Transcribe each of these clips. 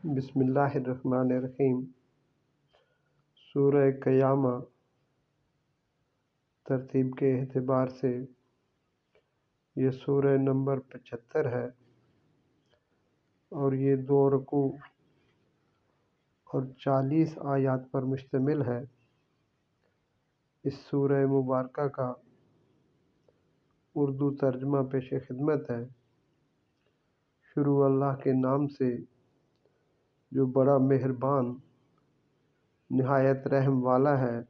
بسم اللہ الرحمن الرحیم۔ سورہ قیامہ ترتیب کے اعتبار سے یہ سورہ نمبر 75 ہے اور یہ 2 رکوع اور 40 آیات پر مشتمل ہے۔ اس سورہ مبارکہ کا اردو ترجمہ پیش خدمت ہے۔ شروع اللہ کے نام سے جو بڑا مہربان نہایت رحم والا ہے۔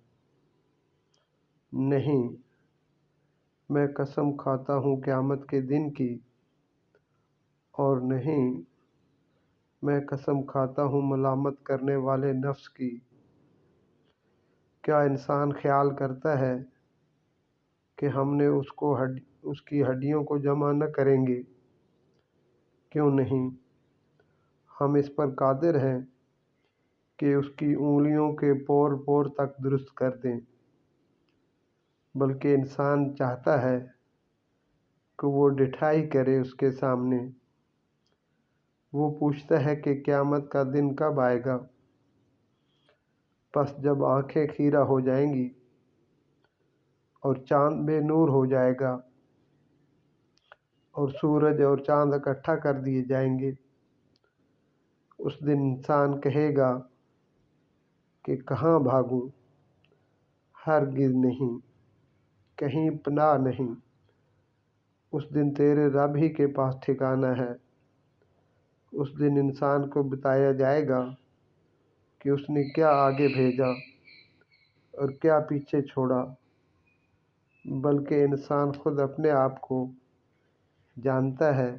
نہیں، میں قسم کھاتا ہوں قیامت کے دن کی، اور نہیں، میں قسم کھاتا ہوں ملامت کرنے والے نفس کی۔ کیا انسان خیال کرتا ہے کہ ہم نے اس کی ہڈیوں کو جمع نہ کریں گے؟ کیوں نہیں، ہم اس پر قادر ہیں کہ اس کی انگلیوں کے پور پور تک درست کر دیں۔ بلکہ انسان چاہتا ہے کہ وہ ڈٹھائی کرے اس کے سامنے۔ وہ پوچھتا ہے کہ قیامت کا دن کب آئے گا؟ پس جب آنکھیں خیرہ ہو جائیں گی اور چاند بے نور ہو جائے گا اور سورج اور چاند اکٹھا کر دیے جائیں گے، اس دن انسان کہے گا کہ کہاں بھاگوں؟ ہرگز نہیں، کہیں پناہ نہیں۔ اس دن تیرے رب ہی کے پاس ٹھکانہ ہے۔ اس دن انسان کو بتایا جائے گا کہ اس نے کیا آگے بھیجا اور کیا پیچھے چھوڑا، بلکہ انسان خود اپنے آپ کو جانتا ہے۔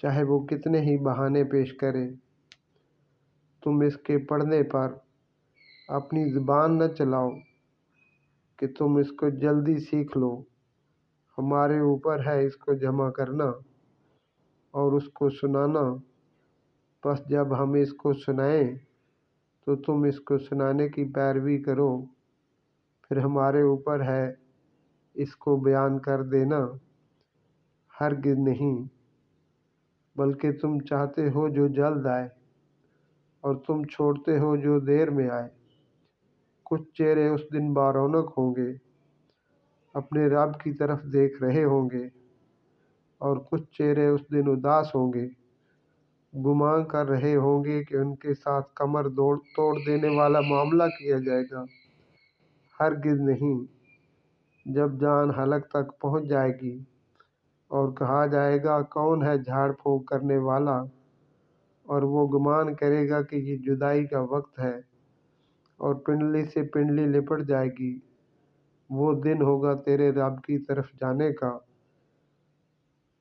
چاہے وہ کتنے ہی بہانے پیش کرے، تم اس کے پڑھنے پر اپنی زبان نہ چلاؤ کہ تم اس کو جلدی سیکھ لو۔ ہمارے اوپر ہے اس کو جمع کرنا اور اس کو سنانا۔ پس جب ہم اس کو سنائیں تو تم اس کو سنانے کی پیروی کرو، پھر ہمارے اوپر ہے اس کو بیان کر دینا۔ ہرگز نہیں، بلکہ تم چاہتے ہو جو جلد آئے اور تم چھوڑتے ہو جو دیر میں آئے۔ کچھ چہرے اس دن بارونق ہوں گے، اپنے رب کی طرف دیکھ رہے ہوں گے، اور کچھ چہرے اس دن اداس ہوں گے، گمان کر رہے ہوں گے کہ ان کے ساتھ کمر توڑ دینے والا معاملہ کیا جائے گا۔ ہرگز نہیں، جب جان حلق تک پہنچ جائے گی اور کہا جائے گا کون ہے جھاڑ پھونک کرنے والا، اور وہ گمان کرے گا کہ یہ جدائی کا وقت ہے، اور پنڈلی سے پنڈلی لپٹ جائے گی۔ وہ دن ہوگا تیرے رب کی طرف جانے کا،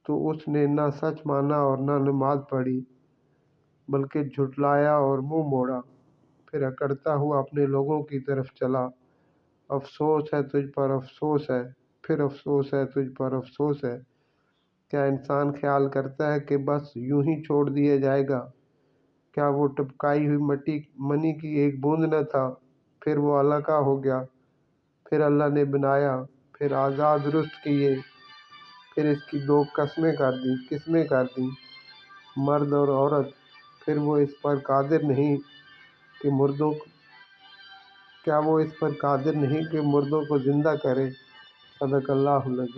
تو اس نے نہ سچ مانا اور نہ نماز پڑھی، بلکہ جھٹلایا اور منہ موڑا، پھر اکڑتا ہوا اپنے لوگوں کی طرف چلا۔ افسوس ہے تجھ پر، افسوس ہے، پھر افسوس ہے تجھ پر، افسوس ہے۔ کیا انسان خیال کرتا ہے کہ بس یوں ہی چھوڑ دیا جائے گا؟ کیا وہ ٹپکائی ہوئی منی کی ایک بوند نہ تھا؟ پھر وہ الکا ہو گیا، پھر اللہ نے بنایا، پھر اعضاء درست کیے، پھر اس کی 2 قسمیں کر دیں، مرد اور عورت۔ پھر وہ اس پر قادر نہیں کہ مردوں کو زندہ کرے۔ صدق اللہ العظیم۔